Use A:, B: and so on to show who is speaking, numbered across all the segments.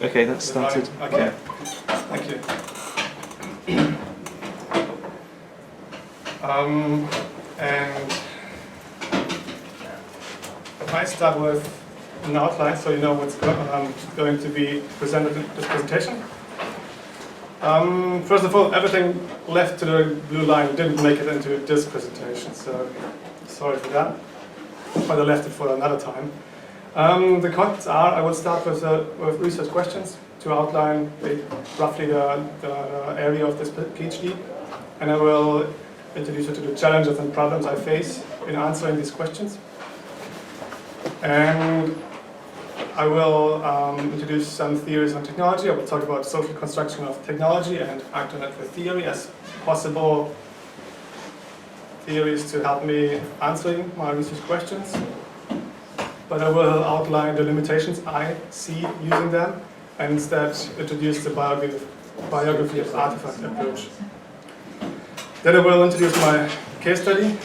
A: Okay, that's started.
B: Okay, thank you. And I start with an outline so you know what's going to be presented in this presentation. First of all, everything left to the blue line didn't make it into this presentation, so sorry for that, but I left it for another time. The contents are, I will start with research questions to outline roughly the area of this PhD, and I will introduce you to the challenges and problems I face in answering these questions. And I will introduce some theories on technology. I will talk about social construction of technology and actor network theory as possible theories to help me answering my research questions. But I will outline the limitations I see using them and instead introduce the biography of artifact approach. Then I will introduce my case study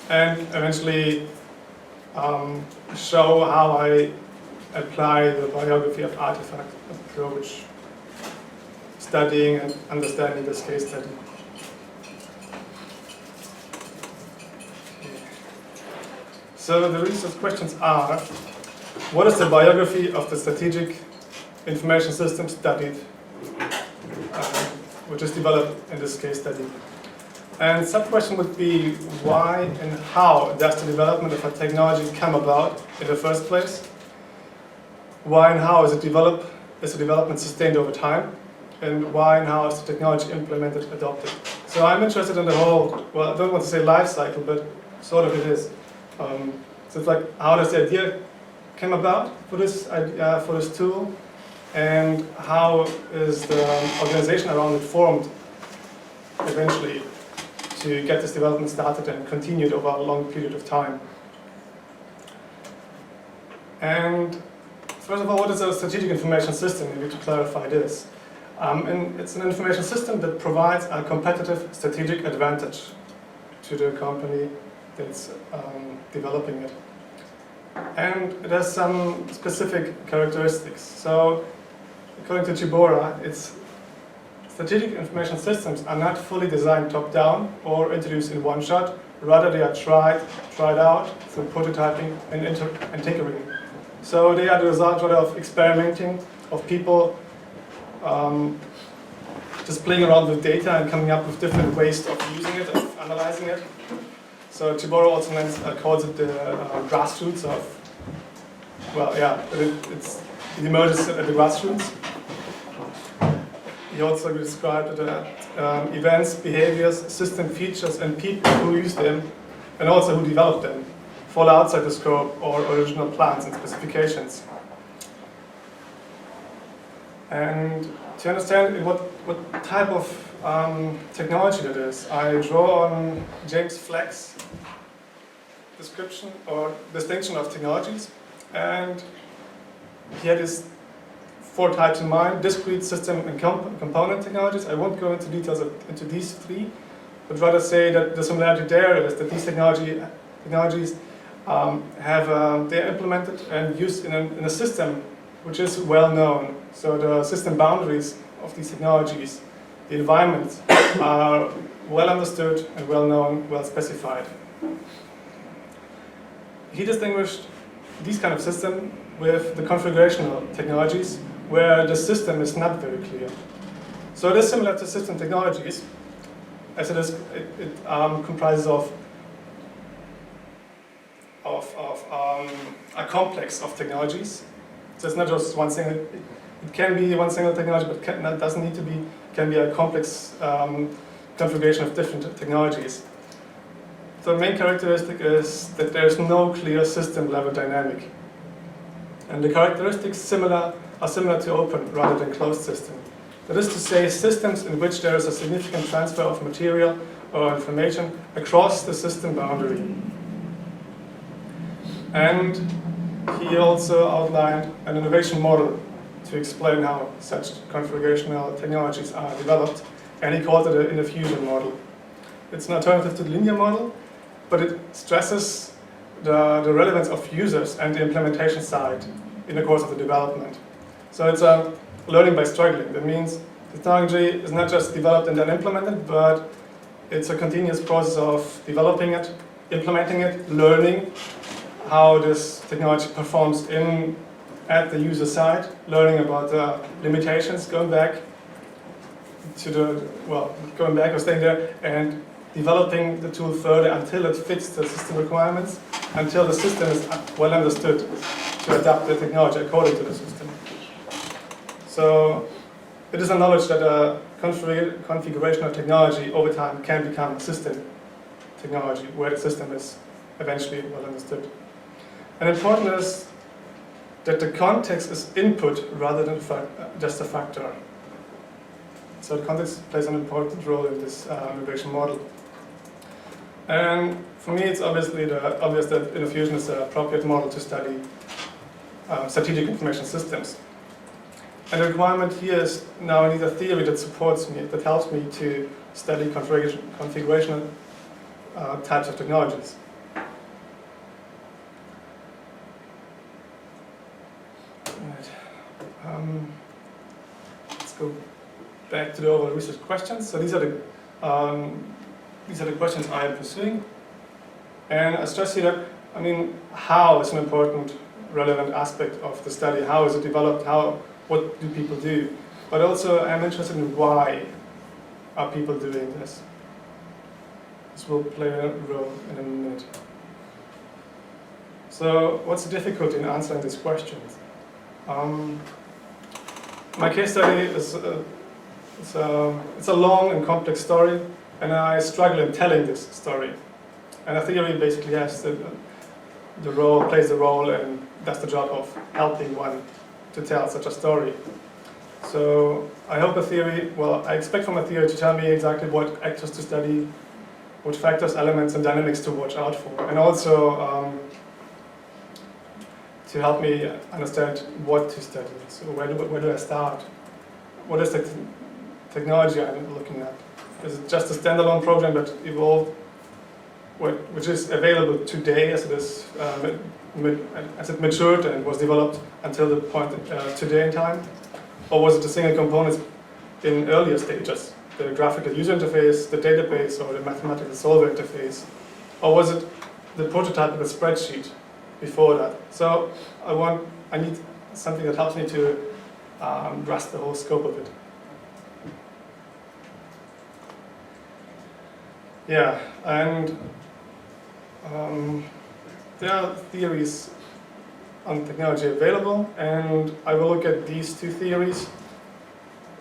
B: and eventually show how I apply the biography of artifact approach, studying and understanding this case study. So the research questions are, what is the biography of the strategic information system studied, which is developed in this case study? And sub-question would be, why and how does the development of a technology come about in the first place? Why and how is the development sustained over time? And why and how is the technology implemented, adopted? So I'm interested in the whole, well, I don't want to say life cycle, but sort of it is. So it's like, how does the idea come about for this idea, for this tool, and how is the organization around it formed eventually to get this development started and continued over a long period of time. And first of all, what is a strategic information system? We need to clarify this. And it's an information system that provides a competitive strategic advantage to the company that's developing it. And it has some specific characteristics. So, according to Chibora, its strategic information systems are not fully designed top-down or introduced in one shot. Rather, they are tried out through prototyping and tinkering. So they are the result of experimenting, of people just playing around with data and coming up with different ways of using it, of analyzing it. So Chibora also calls it the grassroots of, well, yeah, it emerges at the grassroots. He also described events, behaviors, system features, and people who use them, and also who develop them, fall outside the scope or original plans and specifications. And to understand what type of technology that is, I draw on James Fleck's description or distinction of technologies, and he had his 4 types in mind: discrete, system, and component technologies. I won't go into details into these 3, but rather say that the similarity there is that these technologies they're implemented and used in a system which is well known. So the system boundaries of these technologies, the environments, are well understood and well known, well specified. He distinguished these kind of systems with the configurational technologies, where the system is not very clear. So it is similar to system technologies, as it comprises of a complex of technologies. So it's not just one single. It can be one single technology, but it doesn't need to be. It can be a complex configuration of different technologies. The main characteristic is that there is no clear system-level dynamic, and the characteristics are similar to open rather than closed systems. That is to say, systems in which there is a significant transfer of material or information across the system boundary. And he also outlined an innovation model to explain how such configurational technologies are developed, and he called it an diffusion model. It's an alternative to the linear model, but it stresses the relevance of users and the implementation side. in the course of the development. So it's learning by struggling. That means technology is not just developed and then implemented, but it's a continuous process of developing it, implementing it, learning how this technology performs at the user side, learning about the limitations, going back or staying there and developing the tool further until it fits the system requirements, until the system is well understood to adapt the technology according to the system. So it is a knowledge that a configuration of technology over time can become system technology, where the system is eventually well understood. And important is that the context is input rather than just a factor. So the context plays an important role in this innovation model. And for me, it's obviously obvious that InnoFusion is an appropriate model to study strategic information systems. And the requirement here is now I need a theory that supports me, that helps me to study configurational types of technologies. Right. Let's go back to the overall research questions. So these are the questions I am pursuing. And I stress here that, how is an important, relevant aspect of the study. How is it developed? What do people do? But also I'm interested in why are people doing this. This will play a role in a minute. So what's the difficulty in answering these questions? My case study is it's a long and complex story, and I struggle in telling this story. And a theory basically has plays the role and does the job of helping one to tell such a story. So I expect from a theory to tell me exactly what actors to study, what factors, elements, and dynamics to watch out for, and also to help me understand what to study. So where do I start? What is the technology I'm looking at? Is it just a standalone program that evolved, which is available today as it matured and was developed until the point today in time? Or was it a single component in earlier stages, the graphical user interface, the database, or the mathematical solver interface? Or was it the prototype of a spreadsheet before that? So I need something that helps me to grasp the whole scope of it. Yeah, and there are theories on technology available, and I will look at these two theories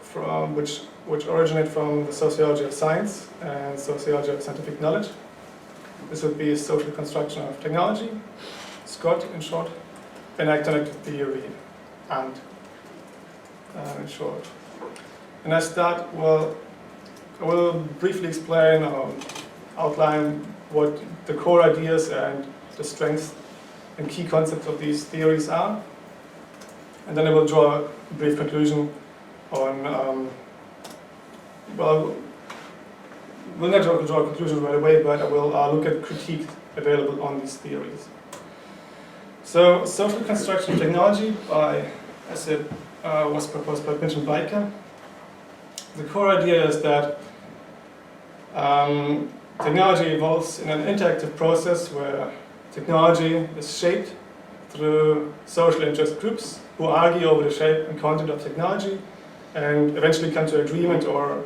B: from which originate from the sociology of science and sociology of scientific knowledge. This would be social construction of technology, SCOT in short, and actonic theory, and in short. And I will briefly explain or outline what the core ideas and the strengths and key concepts of these theories are. And then I will draw a brief conclusion on, we'll not draw a conclusion right away, but I will look at critique available on these theories. So, social construction technology, as it was proposed by Pinch and Biker. The core idea is that technology evolves in an interactive process where technology is shaped through social interest groups who argue over the shape and content of technology and eventually come to agreement or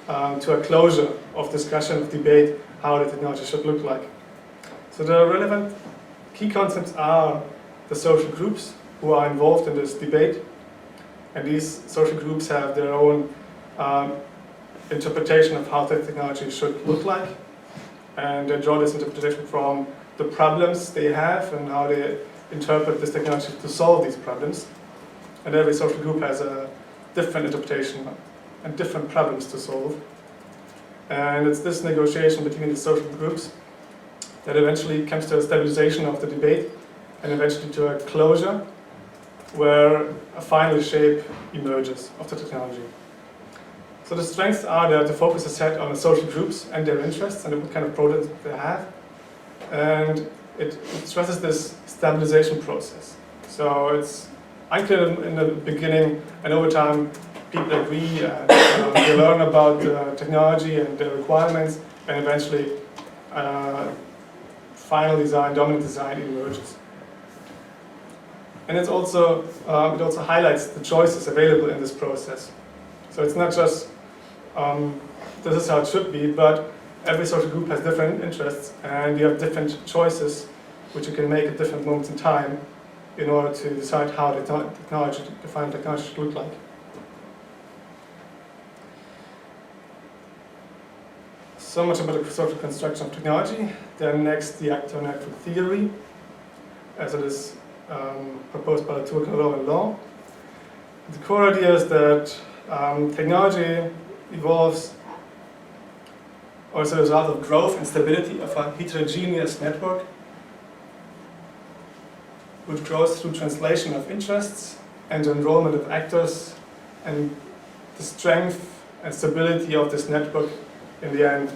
B: to a closure of discussion, of debate, how the technology should look like. So the relevant key concepts are the social groups who are involved in this debate, and these social groups have their own interpretation of how the technology should look like, and they draw this interpretation from the problems they have and how they interpret this technology to solve these problems. And every social group has a different interpretation and different problems to solve. And it's this negotiation between the social groups that eventually comes to a stabilization of the debate and eventually to a closure where a final shape emerges of the technology. So the strengths are that the focus is set on the social groups and their interests and what kind of products they have. And it stresses this stabilization process. So it's unclear in the beginning, and over time people agree and they learn about the technology and the requirements, and eventually final design, dominant design emerges. And it also highlights the choices available in this process. So it's not just this is how it should be, but every social group has different interests, and you have different choices which you can make at different moments in time in order to decide how the defined technology should look like. So much about the social construction of technology. Then next, the actor-network theory, as it is proposed by the Turco law. The core idea is that technology evolves also as a result of growth and stability of a heterogeneous network, which grows through translation of interests and enrollment of actors, and the strength and stability of this network in the end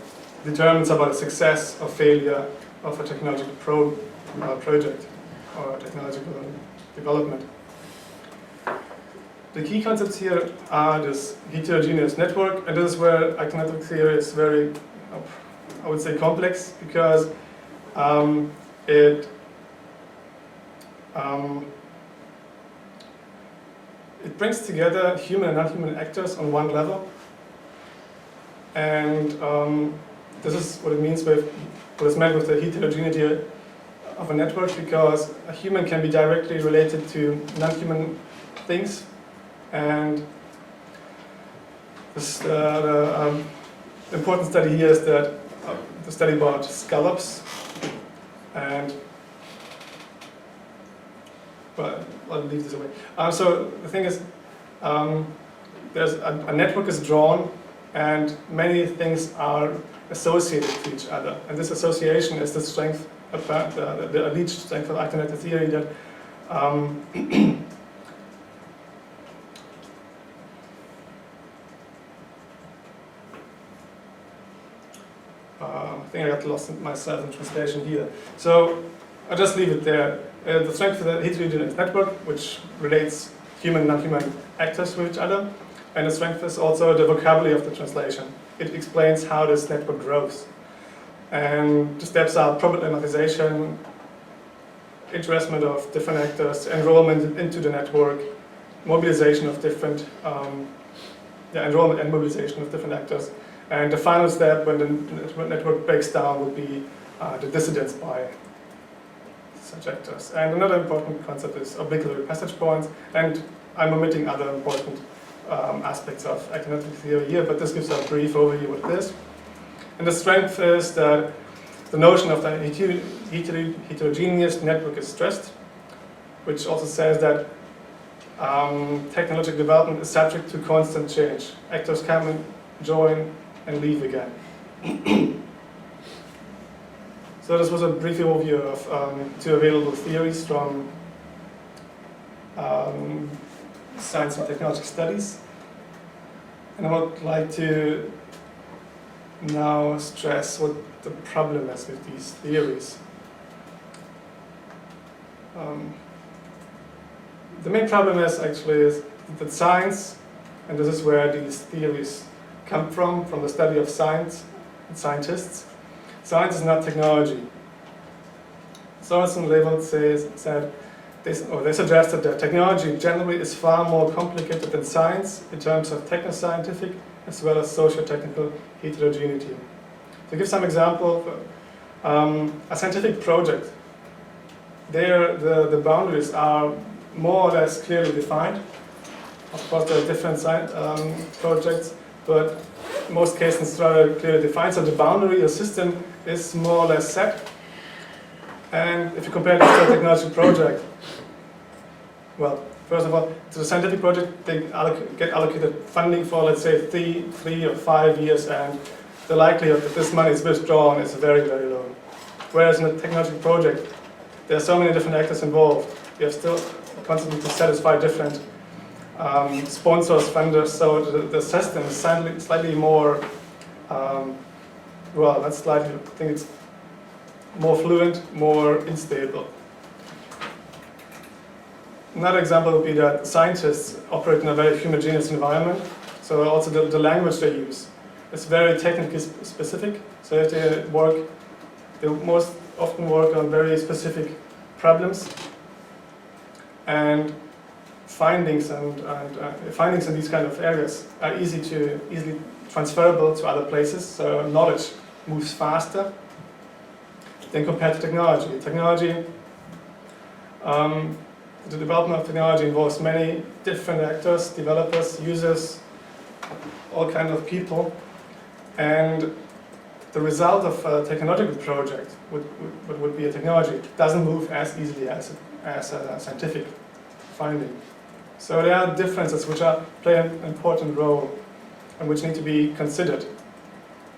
B: determines about the success or failure of a technological project or technological development. The key concepts here are this heterogeneous network, and this is where actor-network theory is very, I would say, complex, because it brings together human and non-human actors on one level, and this is what it means with what is meant with the heterogeneity of a network, because a human can be directly related to non-human things, and this, the important study here is that the study about scallops, and well, I'll leave this away. So the thing is, there's a network is drawn, and many things are associated to each other, and this association is the strength of the alleged strength of actor-network theory, that I think I got lost in myself in translation here. So I'll just leave it there. The strength of the heterogeneous network, which relates human and non-human actors with each other, and the strength is also the vocabulary of the translation. It explains how this network grows. And the steps are problematization, interestment of different actors, enrollment into the network, mobilization of different, enrollment and mobilization of different actors. And the final step, when the network breaks down, would be the dissidence by such actors. And another important concept is obligatory passage points, and I'm omitting other important aspects of actor-network theory here, but this gives a brief overview of what it is. And the strength is that the notion of the heterogeneous network is stressed, which also says that technological development is subject to constant change. Actors come and join and leave again. So this was a brief overview of two available theories from science and technology studies. And I would like to now stress what the problem is with these theories. The main problem is that science, and this is where these theories come from the study of science and scientists. Science is not technology. Sorensen and Leveld they suggested that technology generally is far more complicated than science in terms of techno-scientific as well as socio-technical heterogeneity. To give some example, a scientific project, there the boundaries are more or less clearly defined. Of course, there are different projects, but in most cases it's rather clearly defined, so the boundary or system is more or less set. And if you compare this to a technology project, well, first of all, to a scientific project, they get allocated funding for, let's say, 3 or 5 years, and the likelihood that this money is withdrawn is very, very low. Whereas in a technology project, there are so many different actors involved. You have still constantly to satisfy different sponsors, funders, so the system is slightly more, I think it's more fluent, more unstable. Another example would be that scientists operate in a very homogeneous environment, so also the language they use is very technically specific. So if they most often work on very specific problems, and findings in these kind of areas are easily transferable to other places. So knowledge moves faster than compared to technology. The development of technology involves many different actors, developers, users, all kinds of people, and the result of a technological project would be a technology doesn't move as easily as a scientific finding. So there are differences which play an important role and which need to be considered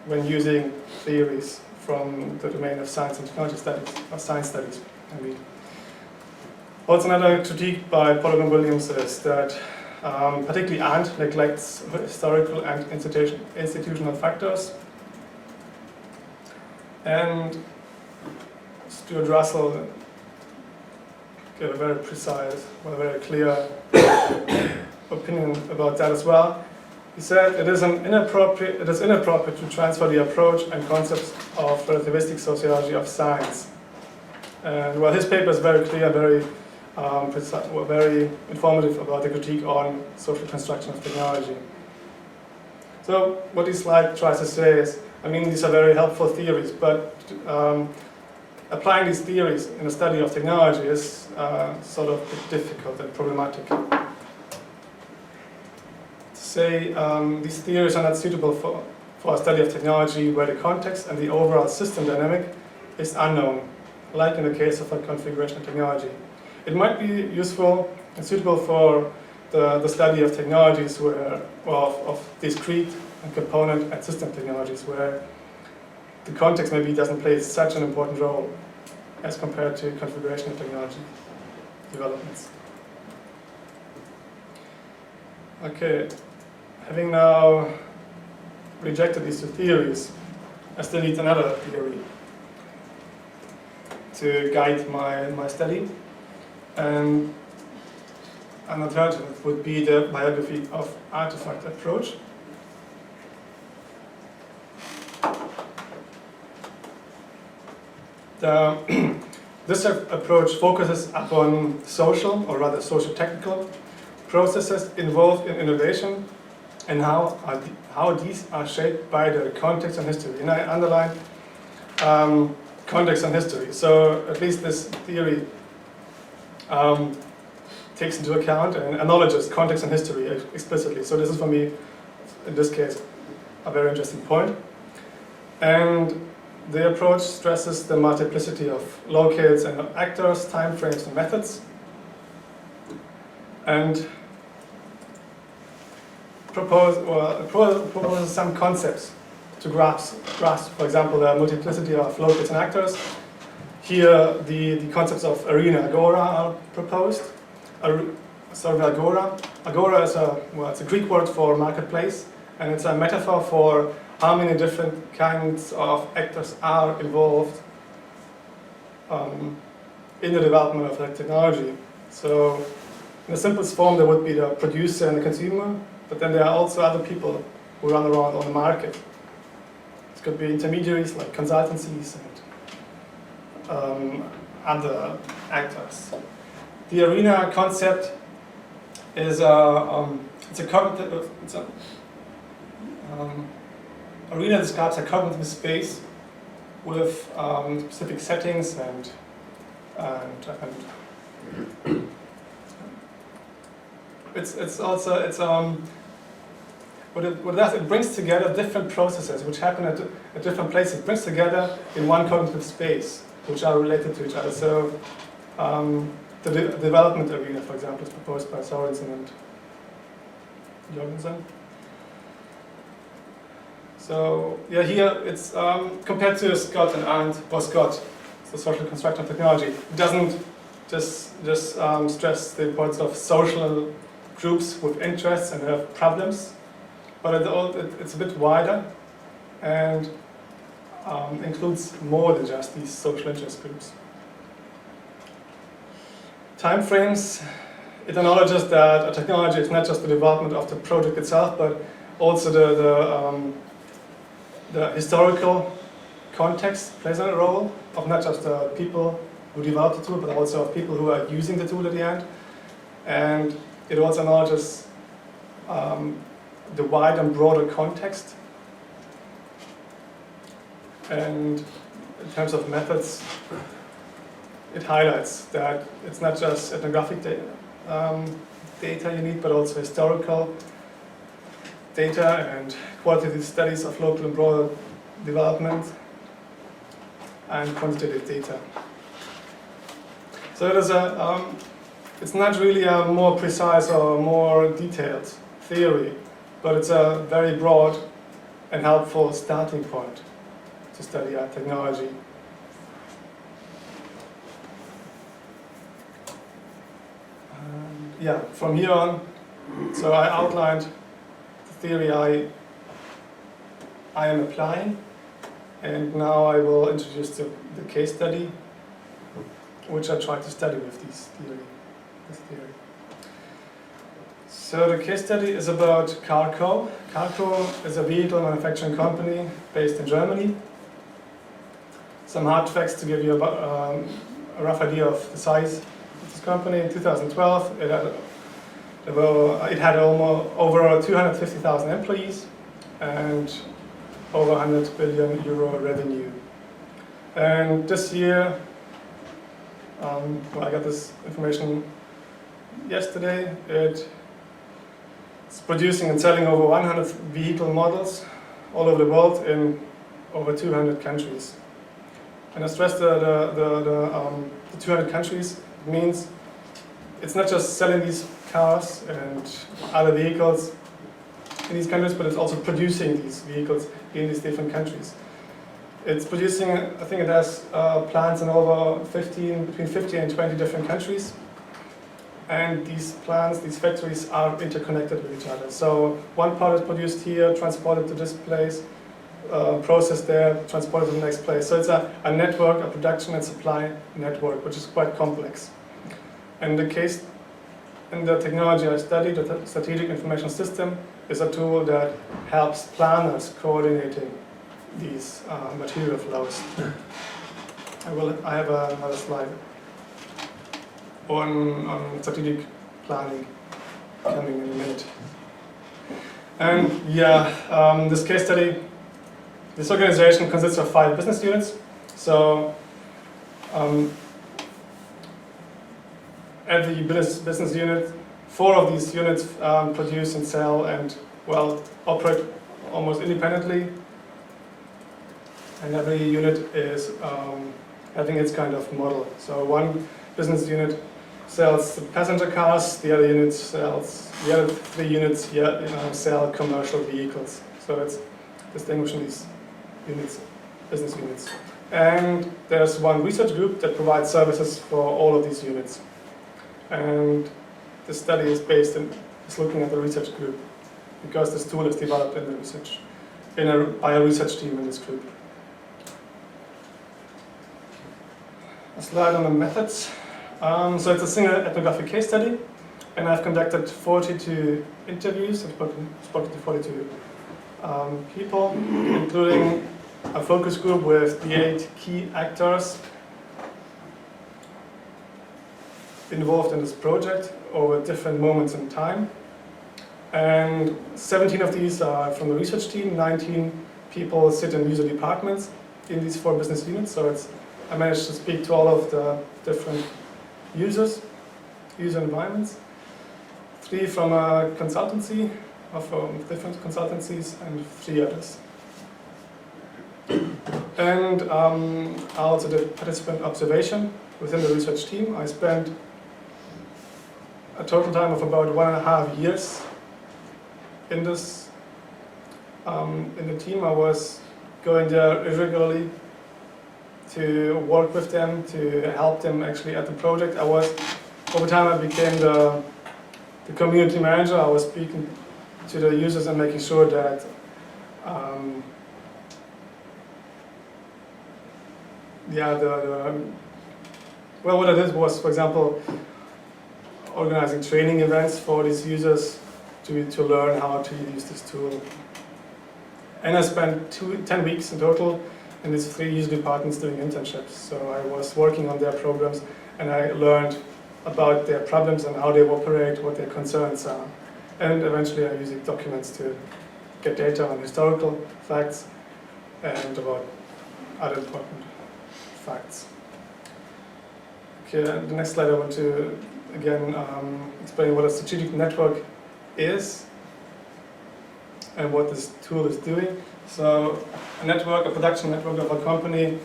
B: when using theories from the domain of science and technology studies, or science studies, I mean. Also, another critique by Pollard and Williams is that particularly Arndt neglects historical and institutional factors, and Stuart Russell gave a very precise, very clear opinion about that as well. He said it is inappropriate to transfer the approach and concepts of relativistic sociology of science. And well, his paper is very clear, very precise, very informative about the critique on social construction of technology. So what this slide tries to say is, I mean, these are very helpful theories, but applying these theories in a study of technology is sort of difficult and problematic. To say these theories are not suitable for a study of technology where the context and the overall system dynamic is unknown, like in the case of a configuration technology. It might be useful and suitable for the study of technologies of discrete and component and system technologies, where the context maybe doesn't play such an important role as compared to configuration technology developments. Okay, having now rejected these two theories, I still need another theory to guide my study. And an alternative would be the biography of artifact approach. This approach focuses upon social, or rather social-technical, processes involved in innovation and how these are shaped by the context and history. And I underline context and history. So at least this theory takes into account and acknowledges context and history explicitly. So this is, for me, in this case, a very interesting point. And the approach stresses the multiplicity of locates and actors, timeframes, and methods, and proposes some concepts to grasp. For example, the multiplicity of locates and actors. Here, the concepts of arena, agora are proposed. Agora. Agora is it's a Greek word for marketplace, and it's a metaphor for how many different kinds of actors are involved in the development of that technology. So, in the simplest form, there would be the producer and the consumer, but then there are also other people who run around on the market. It could be intermediaries like consultancies and other actors. The arena concept is arena describes a cognitive space with specific settings and what it does, it brings together different processes which happen at different places. It brings together in one cognitive space which are related to each other. So the development arena, for example, is proposed by Sorensen and Jorgensen. So yeah, here it's compared to Scott and Arndt, or Scott, the social construction of technology. It doesn't just stress the importance of social groups with interests and have problems, but it's a bit wider and includes more than just these social interest groups. Timeframes it acknowledges that a technology is not just the development of the project itself, but also the historical context plays a role of not just the people who develop the tool, but also of people who are using the tool at the end. And it also acknowledges the wide and broader context. And in terms of methods, it highlights that it's not just ethnographic data you need, but also historical data and qualitative studies of local and broader development and quantitative data. So it is it's not really a more precise or more detailed theory, but it's a very broad and helpful starting point to study art technology. Yeah, from here on, so I outlined the theory I am applying, and now I will introduce the case study, which I tried to study with this theory. So the case study is about Carco. Carco is a vehicle manufacturing company based in Germany. Some hard facts to give you a rough idea of the size of this company. In 2012, it had over 250,000 employees and over 100 billion euro revenue. And this year, well, I got this information yesterday, it's producing and selling over 100 vehicle models all over the world in over 200 countries. And I stress the 200 countries means it's not just selling these cars and other vehicles in these countries, but it's also producing these vehicles in these different countries. It's producing, I think it has plants in over between 50 and 20 different countries. And these plants, these factories are interconnected with each other. So one part is produced here, transported to this place, processed there, transported to the next place. So it's a network, a production and supply network, which is quite complex. And the case in the technology I studied, the strategic information system, is a tool that helps planners coordinating these material flows. I have another slide on strategic planning coming in a minute. And yeah, this case study, this organization consists of 5 business units. So every business unit, 4 of these units produce and sell and, well, operate almost independently. And every unit is having its kind of model. So one business unit sells passenger cars, the other 3 units sell commercial vehicles. So it's distinguishing these units, business units. And there's one research group that provides services for all of these units. And the study is looking at the research group, because this tool is developed in the research, by a research team in this group. A slide on the methods. So it's a single ethnographic case study, and I've conducted 42 interviews. I've spoken to 42 people, including a focus group with the 8 key actors involved in this project over different moments in time. And 17 of these are from the research team, 19 people sit in user departments in these 4 business units. So I managed to speak to all of the different user environments. 3 from a consultancy, or from different consultancies, and 3 others. And I also did participant observation within the research team. I spent a total time of about 1.5 years in this. In the team, I was going there irregularly to work with them, to help them actually at the project. Over time I became the community manager. I was speaking to the users and making sure that what I did was, for example, organizing training events for these users to learn how to use this tool. And I spent 10 weeks in total in these 3 user departments doing internships. So I was working on their programs and I learned about their problems and how they operate, what their concerns are. And eventually I used documents to get data on historical facts and about other important facts. Okay, the next slide I want to again explain what a strategic network is and what this tool is doing. So a network, a production network of a company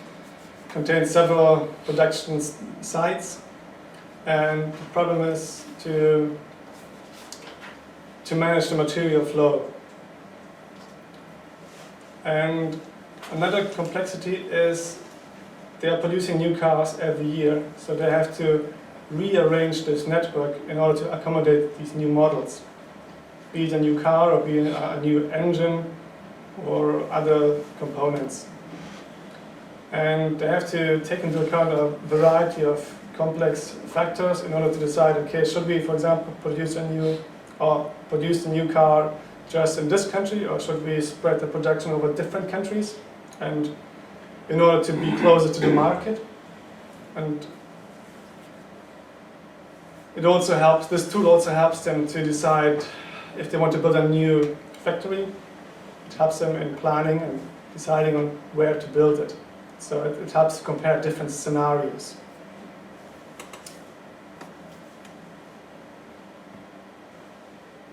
B: contains several production sites, and the problem is to manage the material flow. And another complexity is they are producing new cars every year, so they have to rearrange this network in order to accommodate these new models, be it a new car or be it a new engine or other components. And they have to take into account a variety of complex factors in order to decide, okay, should we, for example, produce a new car just in this country, or should we spread the production over different countries, and in order to be closer to the market. And it also helps, this tool also helps them to decide if they want to build a new factory. It helps them in planning and deciding on where to build it. So it helps compare different scenarios.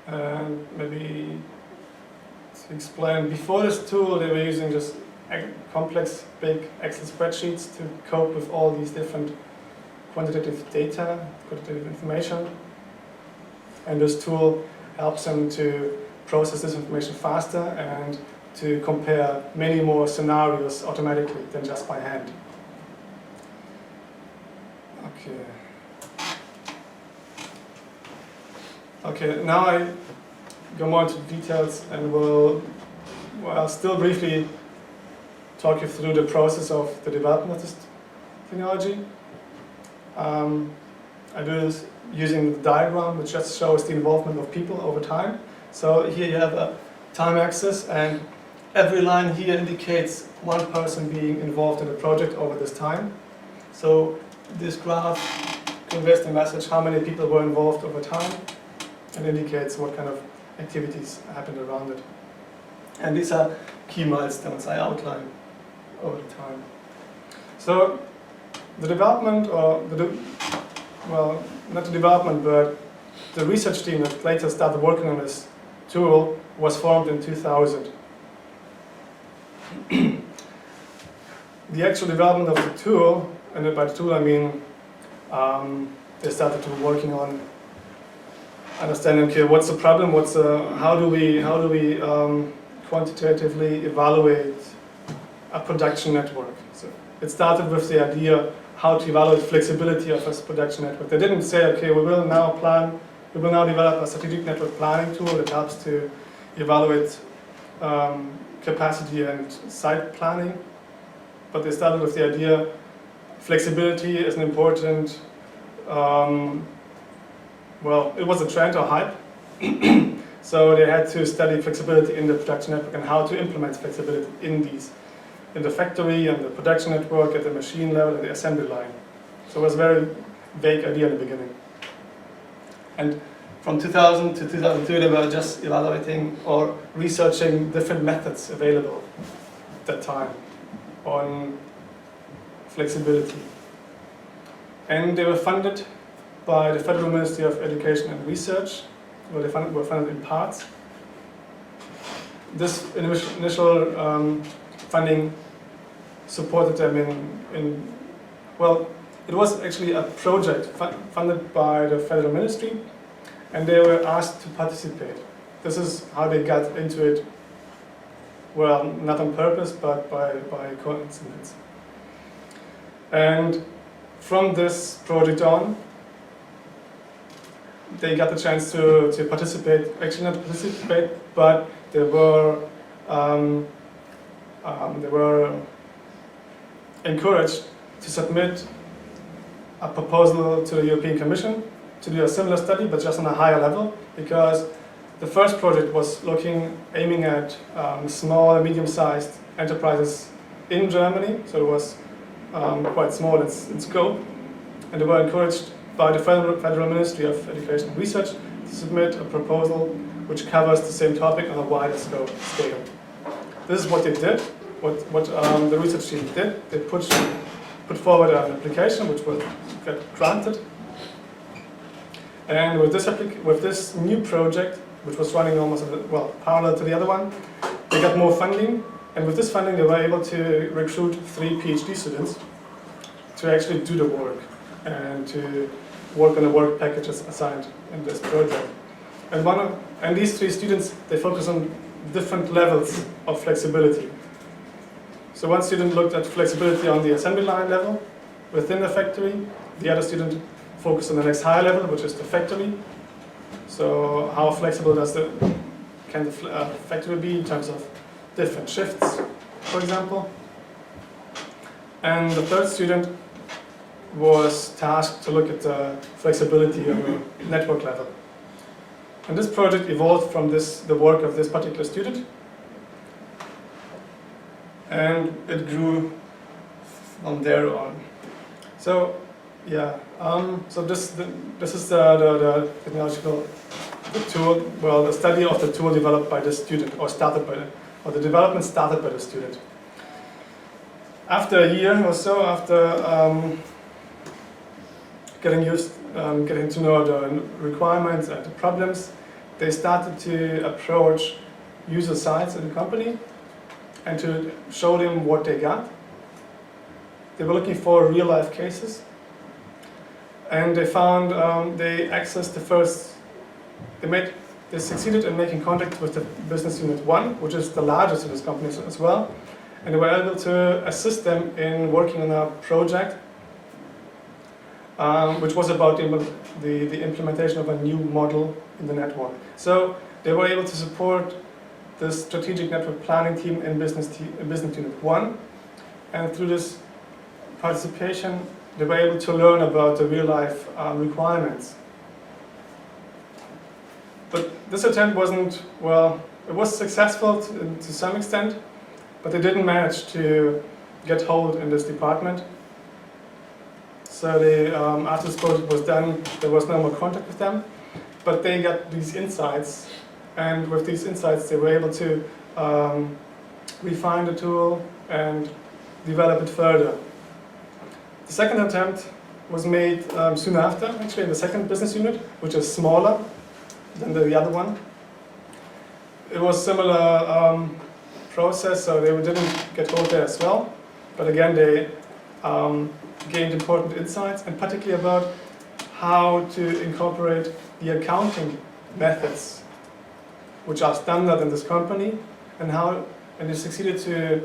B: And maybe to explain, before this tool they were using just complex big Excel spreadsheets to cope with all these different quantitative data, quantitative information. And this tool helps them to process this information faster and to compare many more scenarios automatically than just by hand. Okay, now I go more into details and I'll still briefly talk you through the process of the development of this technology. I do this using the diagram, which just shows the involvement of people over time. So here you have a time axis, and every line here indicates one person being involved in the project over this time. So this graph conveys the message how many people were involved over time and indicates what kind of activities happened around it. And these are key milestones I outline over the time. So the development, well, not the development, but the research team that later started working on this tool was formed in 2000. The actual development of the tool, and by the tool I mean they started to working on understanding, okay, what's the problem, how do we quantitatively evaluate a production network. So it started with the idea how to evaluate flexibility of a production network. They didn't say, okay, we will now develop a strategic network planning tool that helps to evaluate capacity and site planning. But they started with the idea flexibility is an important, well, it was a trend or hype. So they had to study flexibility in the production network and how to implement flexibility in the factory and the production network at the machine level and the assembly line. So it was a very vague idea in the beginning. And from 2000 to 2002 they were just evaluating or researching different methods available at that time on flexibility. And they were funded by the Federal Ministry of Education and Research, where they were funded in parts. This initial funding supported them well, it was actually a project funded by the Federal Ministry, and they were asked to participate. This is how they got into it, well, not on purpose, but by coincidence. And from this project on, they got the chance to participate, actually not participate, but they were encouraged to submit a proposal to the European Commission to do a similar study, but just on a higher level, because the first project was aiming at small and medium-sized enterprises in Germany, so it was quite small in scope, and they were encouraged by the Federal Ministry of Education and Research to submit a proposal which covers the same topic on a wider scale. This is what they did, what the research team did. They put forward an application which will get granted, and with this new project, which was running almost parallel to the other one, they got more funding, and with this funding they were able to recruit 3 PhD students to actually do the work and to work on the work packages assigned in this project. And these 3 students, they focus on different levels of flexibility. So one student looked at flexibility on the assembly line level within the factory. The other student focused on the next higher level, which is the factory. So how flexible can the factory be in terms of different shifts, for example. And the third student was tasked to look at the flexibility on the network level. And this project evolved from the work of this particular student, and it grew from there on. So yeah, so this is the technological tool. Well, the study of the tool developed by the student, or the development started by the student. After a year or so, after getting to know the requirements and the problems, they started to approach user sites in the company and to show them what they got. They were looking for real-life cases, and they found they accessed they succeeded in making contact with the business unit 1, which is the largest in this company as well, and they were able to assist them in working on a project which was about the implementation of a new model in the network. So they were able to support the strategic network planning team in business unit 1, and through this participation they were able to learn about the real-life requirements. But this attempt wasn't, it was successful to some extent, but they didn't manage to get hold in this department. So they, after this project was done, there was no more contact with them, but they got these insights, and with these insights they were able to refine the tool and develop it further. The second attempt was made soon after, actually in the second business unit, which is smaller than the other one. It was similar process, so they didn't get hold there as well, but again they gained important insights, and particularly about how to incorporate the accounting methods which are standard in this company, and they succeeded to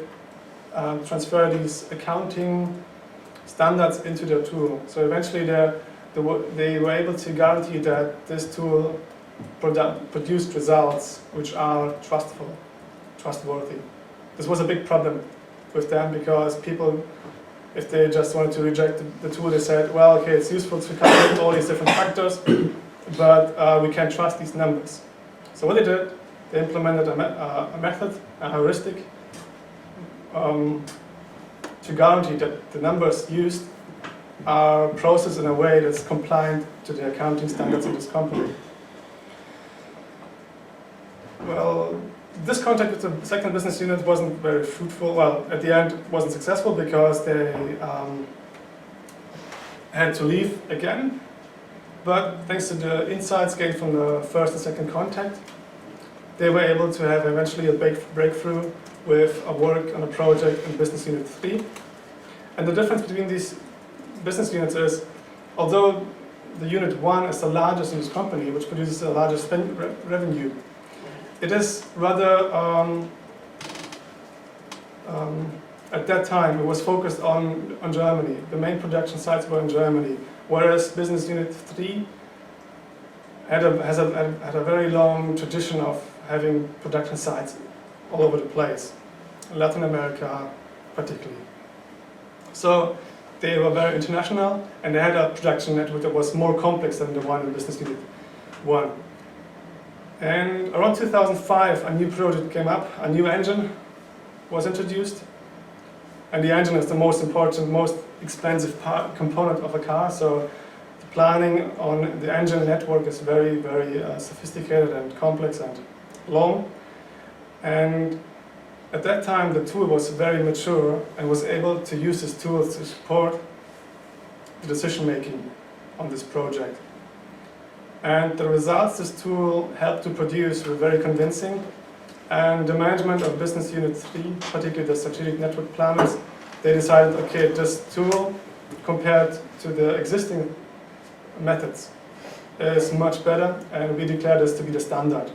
B: transfer these accounting standards into their tool. So eventually they were able to guarantee that this tool produced results which are trustworthy. This was a big problem with them, because people, if they just wanted to reject the tool, they said, well, okay, it's useful to calculate all these different factors, but we can't trust these numbers. So what they did, they implemented a method, a heuristic, to guarantee that the numbers used are processed in a way that's compliant to the accounting standards of this company. Well, this contact with the second business unit wasn't very fruitful. Well, at the end, it wasn't successful because they had to leave again. But thanks to the insights gained from the first and second contact, they were able to have eventually a breakthrough with a work on a project in business unit 3. And the difference between these business units is, although the unit 1 is the largest in this company, which produces the largest revenue, it is rather, at that time, it was focused on Germany. The main production sites were in Germany, whereas business unit 3 had a very long tradition of having production sites all over the place, Latin America particularly. So they were very international, and they had a production network that was more complex than the one in Business Unit 1. And around 2005, a new project came up, a new engine was introduced. And the engine is the most important, most expensive component of a car, so the planning on the engine network is very, very sophisticated and complex and long. And at that time, the tool was very mature and was able to use this tool to support the decision-making on this project. And the results this tool helped to produce were very convincing. And the management of Business Unit 3, particularly the strategic network planners, they decided, okay, this tool, compared to the existing methods, is much better, and we declare this to be the standard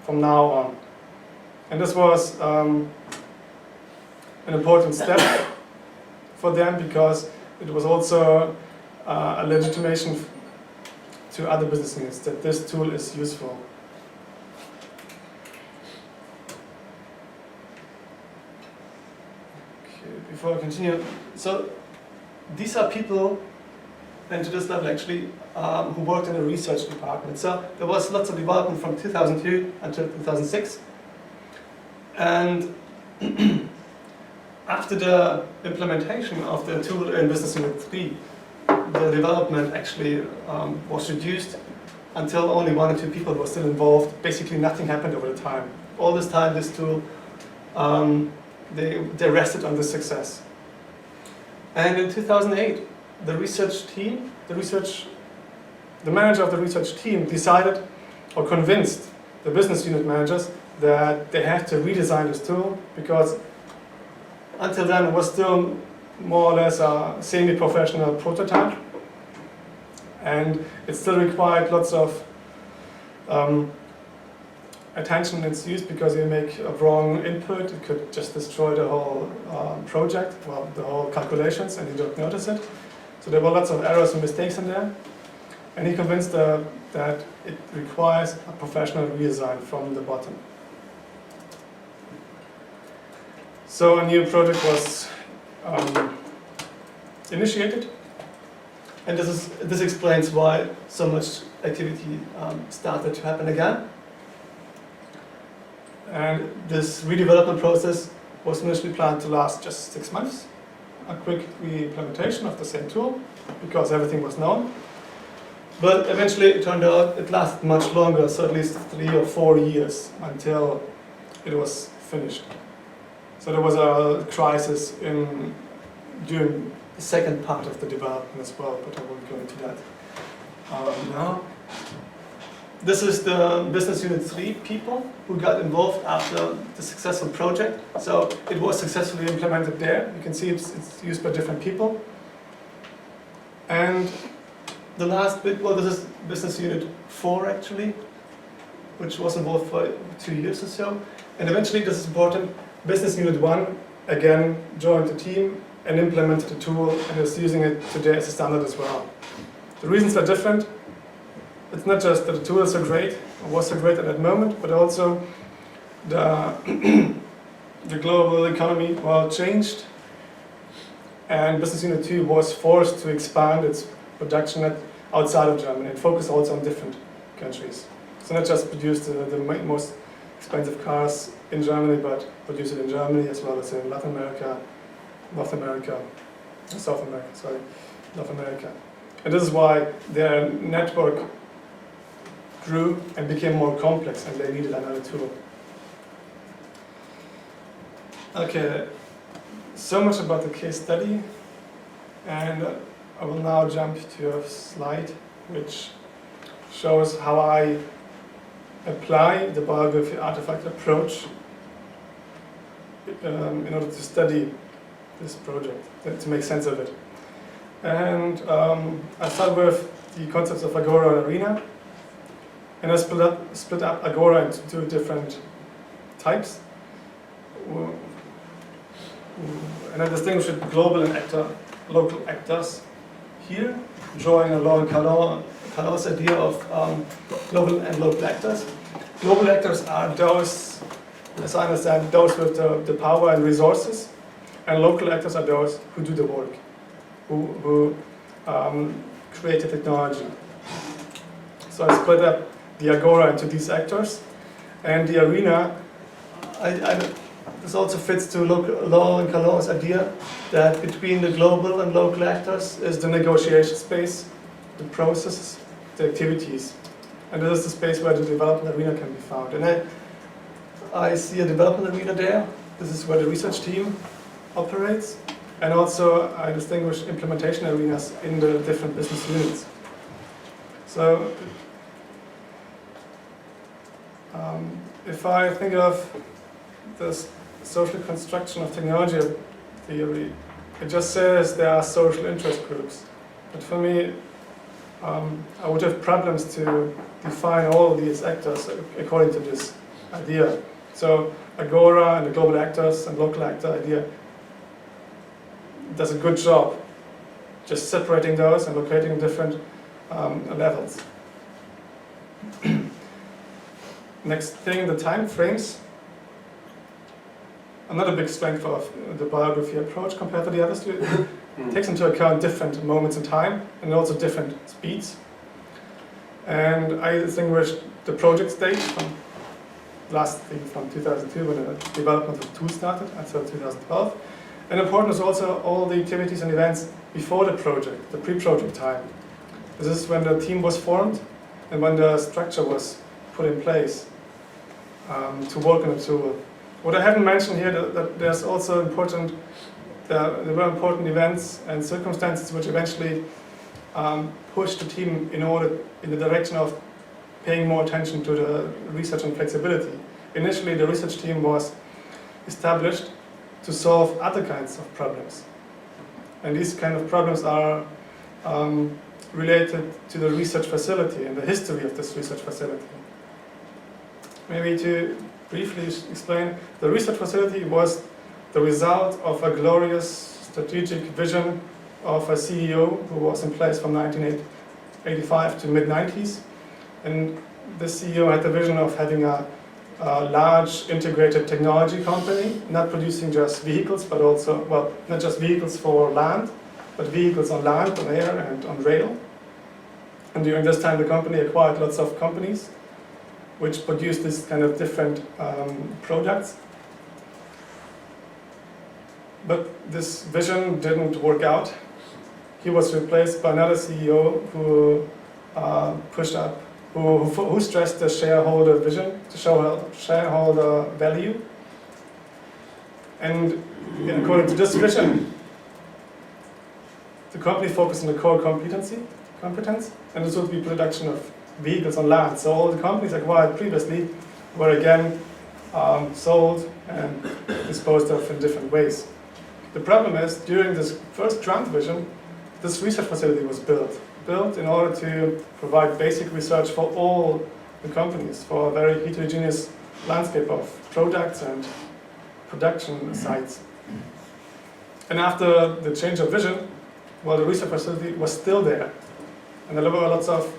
B: from now on. And this was an important step for them, because it was also a legitimation to other business units that this tool is useful. Before I continue, so these are people, and to this level actually, who worked in the research department. So there was lots of development from 2002 until 2006. And after the implementation of the tool in Business Unit 3, the development actually was reduced until only 1 or 2 people were still involved. Basically nothing happened over the time. All this time this tool, they rested on this success. And in 2008, the manager of the research team decided, or convinced the business unit managers, that they had to redesign this tool, because until then it was still more or less a semi-professional prototype, and it still required lots of attention in its use, because you make a wrong input, it could just destroy the whole project, well, the whole calculations, and you don't notice it. So there were lots of errors and mistakes in there, and he convinced that it requires a professional redesign from the bottom. So a new project was initiated, and this explains why so much activity started to happen again. And this redevelopment process was initially planned to last just 6 months, a quick re-implementation of the same tool, because everything was known. But eventually it turned out it lasted much longer, so at least 3 or 4 years until it was finished. So there was a crisis during the second part of the development as well, but I won't go into that now. This is the Business Unit 3 people who got involved after the successful project. So it was successfully implemented there. You can see it's used by different people. And the last bit, well, this is Business Unit 4 actually, which was involved for 2 years or so. And eventually, this is important, Business Unit 1 again joined the team and implemented the tool and is using it today as a standard as well. The reasons are different. It's not just that the tool is so great, or was so great at that moment, but also the global economy, well, changed, and Business Unit 2 was forced to expand its production net outside of Germany and focus also on different countries. So not just produce the most expensive cars in Germany, but produce it in Germany as well as in Latin America, North America, South America, sorry, North America. And this is why their network grew and became more complex, and they needed another tool. Okay, so much about the case study, and I will now jump to a slide which shows how I apply the Biography of Artefact approach in order to study this project, to make sense of it. And I start with the concepts of Agora and Arena, and I split up Agora into 2 different types. And I distinguish it global and local actors here, drawing along Calon's idea of global and local actors. Global actors are those, as I understand, those with the power and resources, and local actors are those who do the work. who created technology. So I split up the Agora into these actors, and the arena, this also fits to Laurent and Calor's idea that between the global and local actors is the negotiation space, the processes, the activities. And this is the space where the development arena can be found. And I see a development arena there. This is where the research team operates. And also I distinguish implementation arenas in the different business units. So if I think of this social construction of technology theory, it just says there are social interest groups. But for me, I would have problems to define all of these actors according to this idea. So Agora and the global actors and local actor idea does a good job just separating those and locating different levels. Next thing, the time frames. Another big strength of the biography approach compared to the others. It takes into account different moments in time and also different speeds. And I distinguished the project stage from last thing from 2002 when the development of the tool started until 2012. And important is also all the activities and events before the project, the pre-project time. This is when the team was formed and when the structure was put in place to work on a tool. What I haven't mentioned here that there's also important, there were important events and circumstances which eventually pushed the team in the direction of paying more attention to the research and flexibility. Initially, the research team was established to solve other kinds of problems. And these kind of problems are related to the research facility and the history of this research facility. Maybe to briefly explain, the research facility was the result of a glorious strategic vision of a CEO who was in place from 1985 to mid-90s. And this CEO had the vision of having a large integrated technology company, not producing just vehicles, but also, well, not just vehicles for land, but vehicles on land, on air, and on rail. And during this time, the company acquired lots of companies which produced this kind of different products. But this vision didn't work out. He was replaced by another CEO who pushed up, who stressed the shareholder vision, the shareholder value. And according to this vision, the company focused on the core competence, and this would be production of vehicles on land. So all the companies acquired previously were again sold and disposed of in different ways. The problem is, during this first grand vision, this research facility was built in order to provide basic research for all the companies, for a very heterogeneous landscape of products and production sites. And after the change of vision, well, the research facility was still there. And there were lots of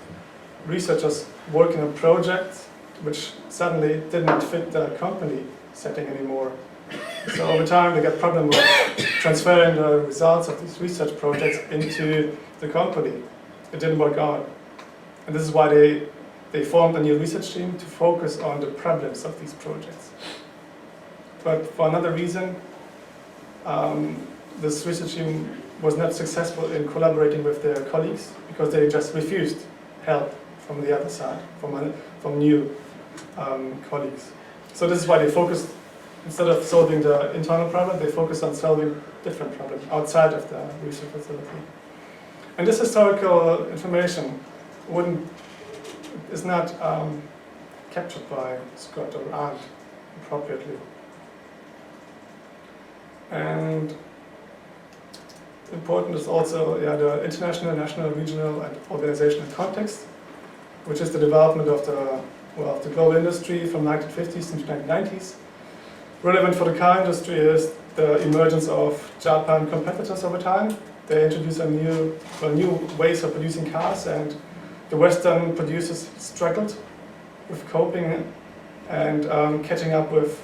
B: researchers working on projects which suddenly did not fit the company setting anymore. So over time they got problems with transferring the results of these research projects into the company. It didn't work out. And this is why they formed a new research team to focus on the problems of these projects. But for another reason, this research team was not successful in collaborating with their colleagues because they just refused help from the other side, from new colleagues. So this is why they focused, instead of solving the internal problem, they focused on solving different problems outside of the research facility. And this historical information is not captured by Scott or Arndt appropriately. And important is also the international, national, regional, and organizational context, which is the development of the global industry from 1950s into 1990s. Relevant for the car industry is the emergence of Japan competitors over time. They introduce new ways of producing cars, and the Western producers struggled with coping and catching up with,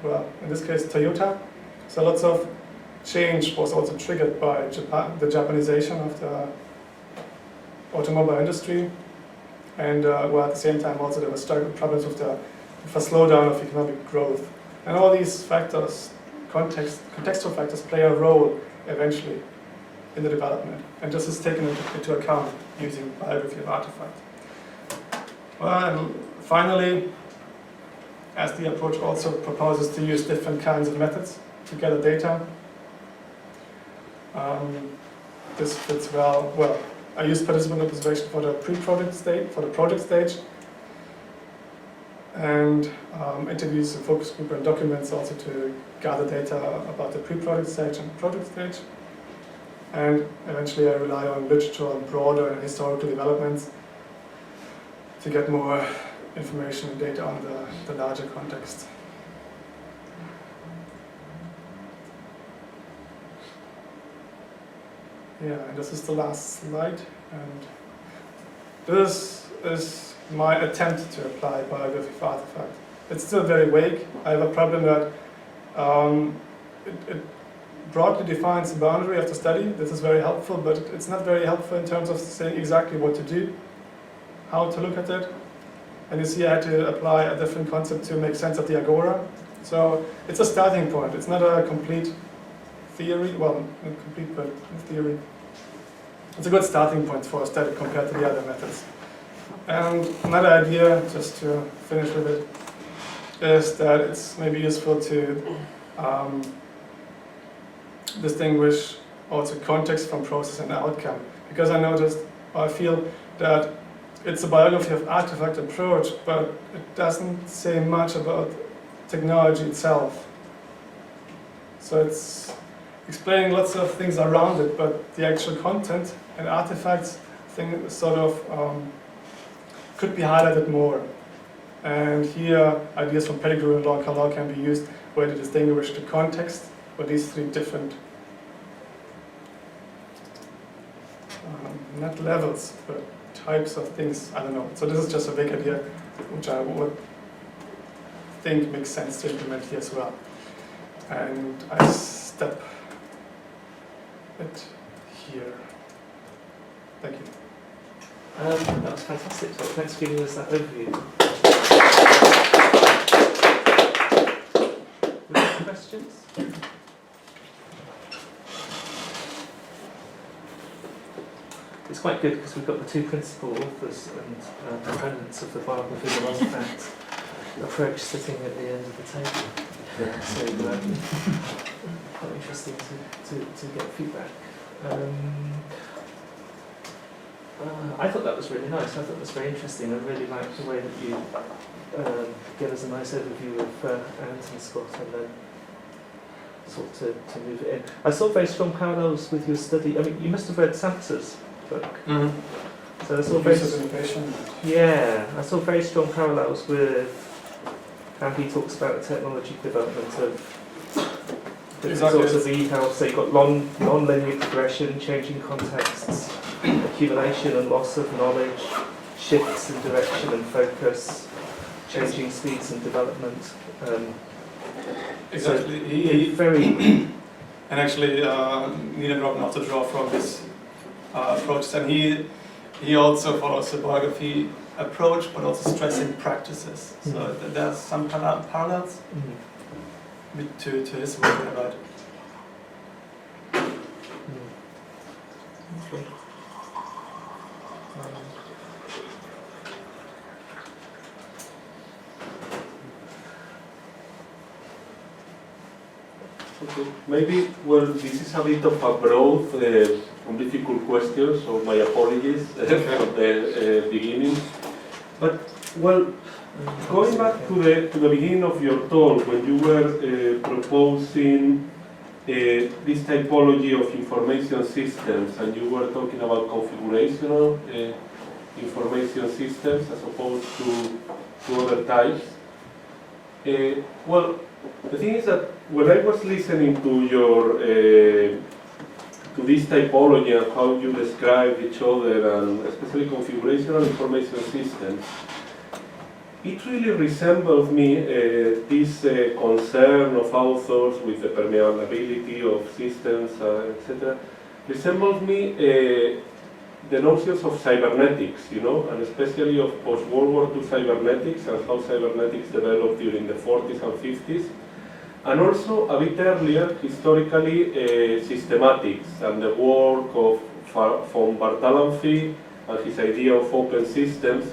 B: well, in this case, Toyota. So lots of change was also triggered by the Japanization of the automobile industry, and well, at the same time also there were problems with the slowdown of economic growth. And all these factors, contextual factors, play a role eventually in the development. And this is taken into account using Biography of Artefact. Well, and finally, as the approach also proposes to use different kinds of methods to gather data, this fits well. Well, I used participant observation for the pre-project stage, for the project stage, and interviews a focus group and documents also to gather data about the pre-project stage and project stage. And eventually I rely on literature and broader historical developments to get more information and data on the larger context. Yeah, and this is the last slide, and this is my attempt to apply Biography of Artefact. It's still very vague. I have a problem that it broadly defines the boundary of the study. This is very helpful, but it's not very helpful in terms of saying exactly what to do, how to look at it. And you see I had to apply a different concept to make sense of the agora. So it's a starting point. It's not a complete theory, well, not complete, but theory. It's a good starting point for a study compared to the other methods. And another idea, just to finish with it, is that it's maybe useful to distinguish also context from process and outcome. Because I feel that it's a biography of artifact approach, but it doesn't say much about technology itself. So it's explaining lots of things around it, but the actual content and artifacts thing sort of could be highlighted more. And here, ideas from Pettigrew and Law can be used where to distinguish the context for these three different, not levels, but types of things. I don't know. So this is just a big idea, which I would think makes sense to implement here as well. And I step it here. Thank you.
A: That was fantastic. So thanks for giving us that overview. Any questions? It's quite good because we've got the two principal authors and proponents of the Biography of Artefact approach sitting at the end of the table. Yeah. So quite interesting to get feedback. I thought that was really nice. I thought that was very interesting. I really liked the way that you gave us a nice overview of Anton Scott and then sort to move it in. I saw very strong parallels with your study. I mean, you must have read Samsa's book. Mm-hmm. So I saw I saw very strong parallels with how he talks about the technology development of different sorts of e-health. So you've got non-linear progression, changing contexts, accumulation and loss of knowledge, shifts in direction and focus, changing speeds and development.
B: Exactly.
A: So
B: he
A: very
B: and actually Nina Robin also draw from this approach, and he also follows the biography approach, but also stressing practices. Mm-hmm. So there's some parallels to his work about.
A: Okay.
C: Okay. Maybe, well, this is a bit of a broad and difficult question, so my apologies at the beginning. But, well, going back to the beginning of your talk, when you were proposing this typology of information systems, and you were talking about configurational information systems as opposed to other types. Well, the thing is that when I was listening to your to this typology and how you describe each other, and especially configurational information systems, it really resembles me, this concern of authors with the permeability of systems, etc. Resembles me the notions of cybernetics, you know, and especially of post-World War II cybernetics and how cybernetics developed during the 40s and 50s. And also, a bit earlier, historically, systematics and the work of von Bartholomew and his idea of open systems.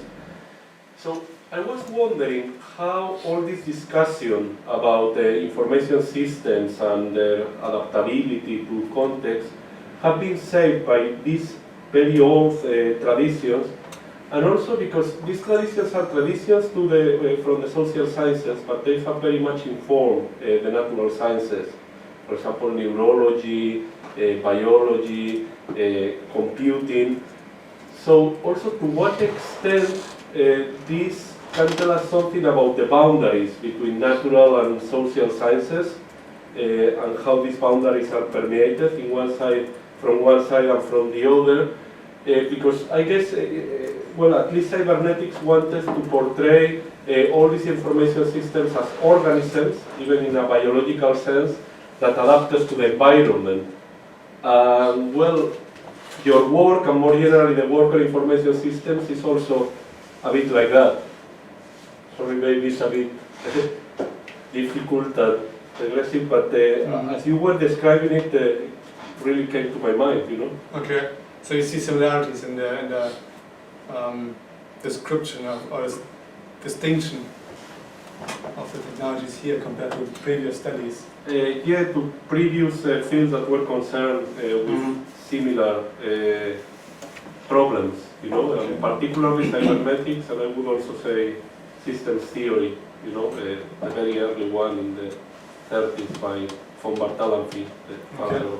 C: So I was wondering how all this discussion about information systems and their adaptability to context have been shaped by these very old traditions, and also because these traditions are traditions to from the social sciences, but they have very much informed the natural sciences. For example, neurology, biology, computing. So also to what extent this can tell us something about the boundaries between natural and social sciences, and how these boundaries are permeated in from one side and from the other. Because I guess, well, at least cybernetics wanted to portray all these information systems as organisms, even in a biological sense, that adapted to the environment. Well, your work, and more generally the work on information systems, is also a bit like that. Sorry, maybe it's a bit difficult and aggressive, but as you were describing it, it really came to my mind, you know.
B: Okay. So you see similarities in the description or distinction of the technologies here compared to previous studies.
C: Yeah, to previous fields that were concerned with similar problems, you know,
B: Okay.
C: particularly cybernetics, and I would also say systems theory, you know, the very early one in the 30s by von Bartholomew, the father of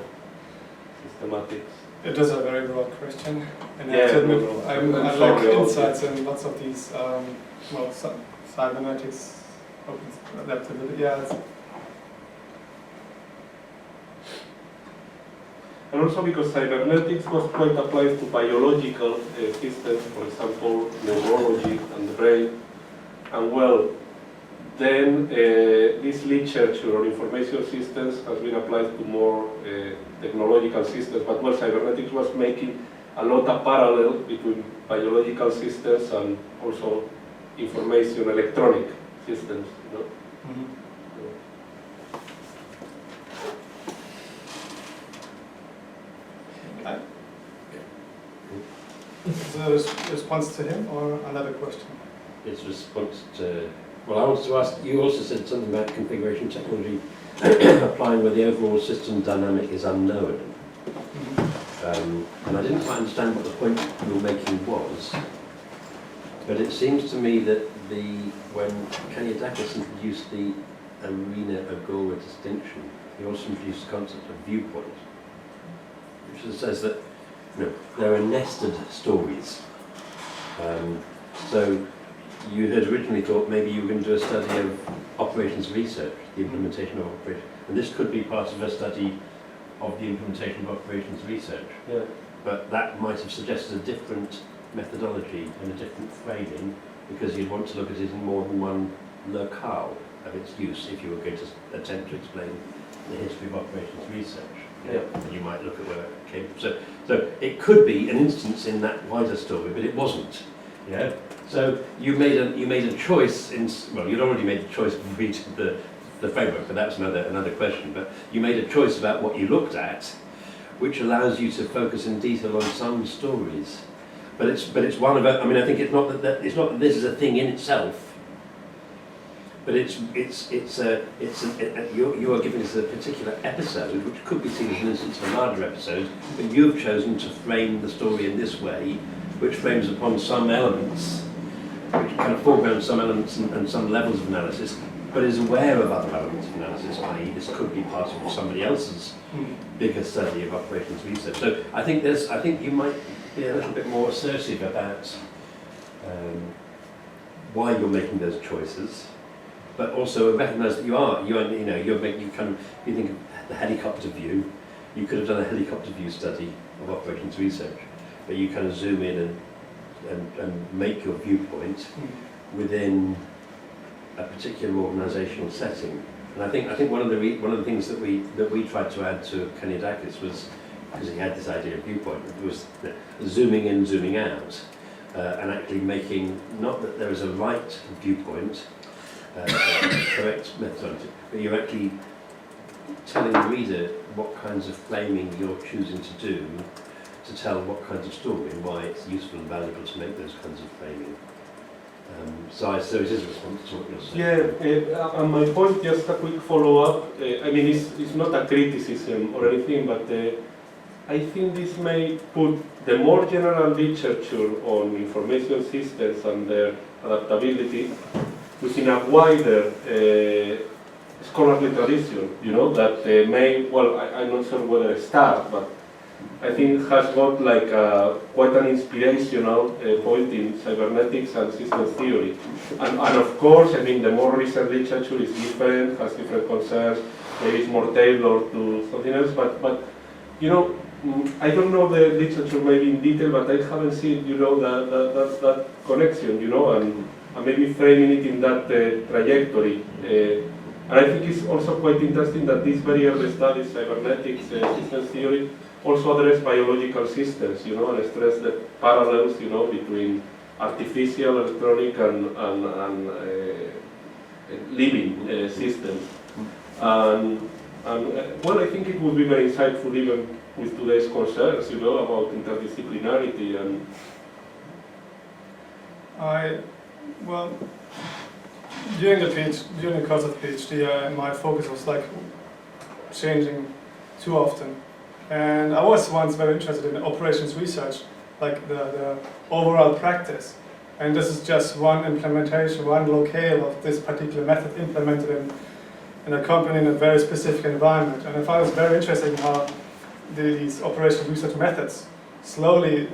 C: systematics.
B: It is a very broad question, and I
C: Yeah,
B: have to admit,
C: no,
B: I
C: I'm
B: lack
C: sorry,
B: insights in lots of these, well, cybernetics, open adaptability, yeah.
C: And also because cybernetics was quite applied to biological systems, for example, neurology and the brain. And well, then this literature on information systems has been applied to more technological systems, but well, cybernetics was making a lot of parallel between biological systems and also information electronic systems, you know.
B: Is there a response to him or another question?
D: Its response to, well, I wanted to ask, you also said something about configuration technology applying where the overall system dynamic is unknown. And I didn't quite understand what the point you were making was, but it seems to me that when Kaniadakis introduced the arena-agora distinction, he also introduced the concept of viewpoint, which says that there are nested stories. So you had originally thought maybe you were going to do a study of operations research, the implementation of operations, and this could be part of a study of the implementation of operations research.
C: Yeah.
D: But that might have suggested a different methodology and a different framing, because you'd want to look at it in more than one locale of its use if you were going to attempt to explain the history of operations research.
C: Yeah.
D: And you might look at where it came from. So it could be an instance in that wider story, but it wasn't. Yeah. So you made a choice you'd already made the choice of reading the framework, but that's another question. But you made a choice about what you looked at, which allows you to focus in detail on some stories. But it's one of, I mean, I think it's not that this is a thing in itself. But you are giving us a particular episode, which could be seen as an instance of a larger episode, but you've chosen to frame the story in this way, which frames upon some elements, which kind of foreground some elements and some levels of analysis, but is aware of other elements of analysis, i.e. this could be part of somebody else's bigger study of operations research. So I think you might be a little bit more assertive about why you're making those choices, but also recognise that you think of the helicopter view. You could have done a helicopter view study of operations research, but you kind of zoom in and make your viewpoint within a particular organisational setting. And I think one of the things that we tried to add to Kaniadakis was, because he had this idea of viewpoint, was zooming in, zooming out, and actually making, not that there is a right viewpoint, correct methodology, but you're actually telling the reader what kinds of framing you're choosing to do to tell what kinds of story and why it's useful and valuable to make those kinds of framing. So it is a response to what you're saying.
C: Yeah, and my point, just a quick follow-up. I mean, it's not a criticism or anything, but I think this may put the more general literature on information systems and their adaptability within a wider scholarly tradition, you know, that may, well, I'm not sure whether it starts, but I think has got like quite an inspirational point in cybernetics and systems theory. And of course, I mean, the more recent literature is different, has different concerns, maybe it's more tailored to something else, but you know, I don't know the literature maybe in detail, but I haven't seen, you know, that connection, you know, and maybe framing it in that trajectory. And I think it's also quite interesting that these very early studies, cybernetics, systems theory, also address biological systems, you know, and stress the parallels, you know, between artificial, electronic, and living systems. And well, I think it would be very insightful even with today's concerns, you know, about interdisciplinarity and.
B: Well, during the course of the PhD, my focus was like changing too often. And I was once very interested in operations research, like the overall practice. And this is just one implementation, one locale of this particular method implemented in a company in a very specific environment. And I found it very interesting how these operations research methods slowly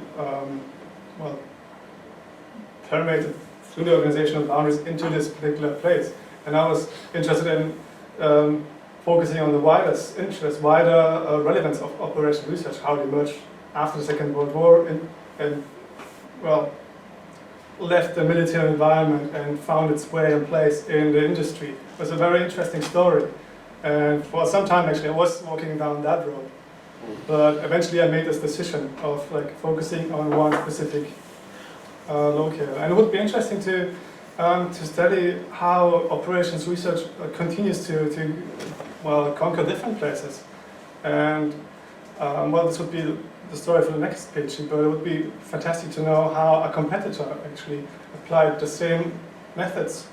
B: permeated through the organizational boundaries into this particular place. And I was interested in focusing on the wider relevance of operational research, how it emerged after the Second World War and left the military environment and found its way and place in the industry. It was a very interesting story. And for some time, actually, I was walking down that road. But eventually I made this decision of like focusing on one specific locale. And it would be interesting to study how operations research continues to conquer different places. And this would be the story for the next PhD, but it would be fantastic to know how a competitor actually applied the same methods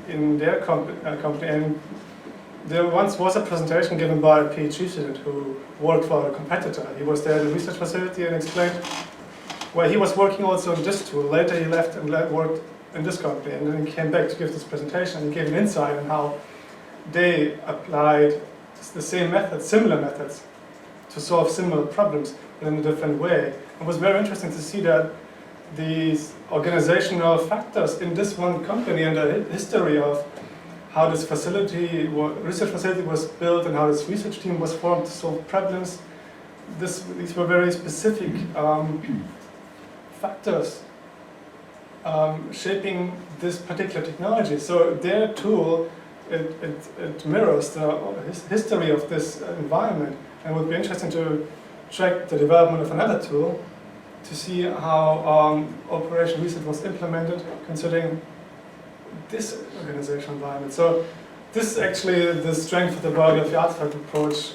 B: in their company. And there once was a presentation given by a PhD student who worked for a competitor. He was there at the research facility and explained where he was working also on this tool. Later he left and worked in this company, and then he came back to give this presentation and he gave an insight on how they applied the same methods, similar methods, to solve similar problems in a different way. It was very interesting to see that these organizational factors in this one company and the history of how this research facility was built and how this research team was formed to solve problems, these were very specific factors shaping this particular technology. So their tool, it mirrors the history of this environment, and it would be interesting to track the development of another tool to see how operation research was implemented considering this organizational environment. So this is actually the strength of the Biography of Artefact approach.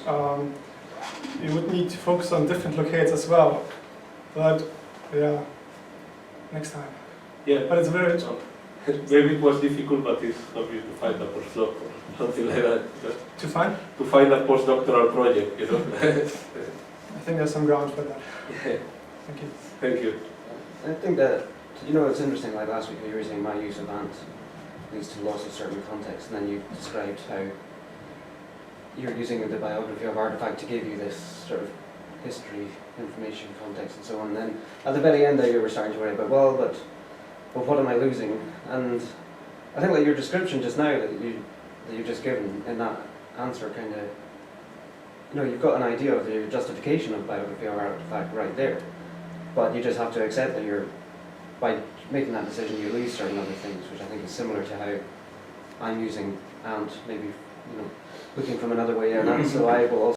B: You would need to focus on different locales as well, but yeah, next time.
C: Yeah,
B: but it's very
C: maybe it was difficult, but it's obvious to find a postdoc or something like that.
B: To find?
C: To find a postdoctoral project, you know.
B: I think there's some ground for that.
C: Yeah.
B: Thank you.
C: Thank you.
E: I think that, you know, it's interesting, like last week you were saying my use of ant leads to loss of certain context, and then you described how you're using the Biography of Artefact to give you this sort of history, information, context, and so on. And then at the very end there you were starting to worry about, but what am I losing? And I think like your description just now that you've just given in that answer kind of, you know, you've got an idea of the justification of Biography of Artefact right there, but you just have to accept that you're by making that decision you lose certain other things, which I think is similar to how I'm using Ant, maybe, you know, looking from another way, and so I will also